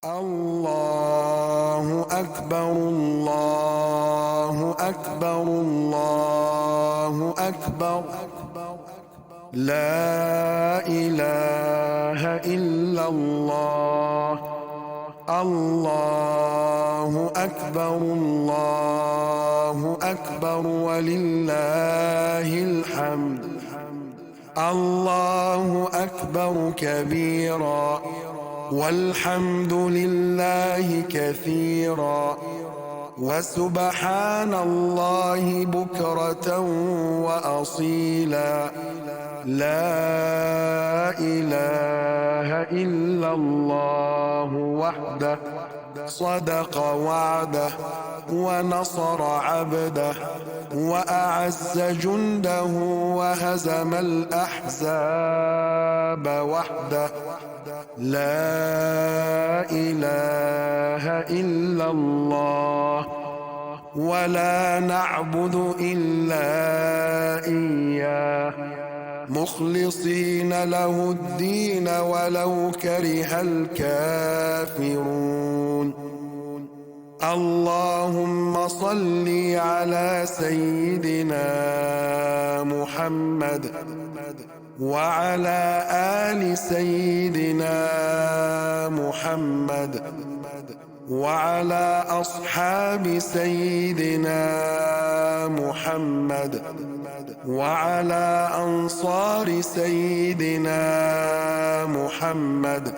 الله أكبر الله أكبر الله أكبر لا إله إلا الله الله أكبر الله أكبر ولله الحمد الله أكبر كبيرا والحمد لله كثيرا وسبحان الله بكرة وأصيلا لا إله إلا الله وحده صدق وعده ونصر عبده وأعز جنده وهزم الأحزاب وحده لا إله إلا الله ولا نعبد إلا إياه مخلصين له الدين ولو كره الكافرون اللهم صل على سيدنا محمد وعلى آل سيدنا محمد وعلى أصحاب سيدنا محمد وعلى أنصار سيدنا محمد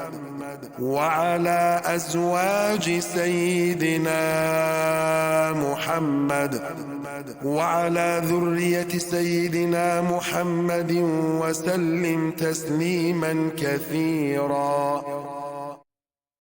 وعلى أزواج سيدنا محمد وعلى ذرية سيدنا محمد وسلم تسليما كثيرا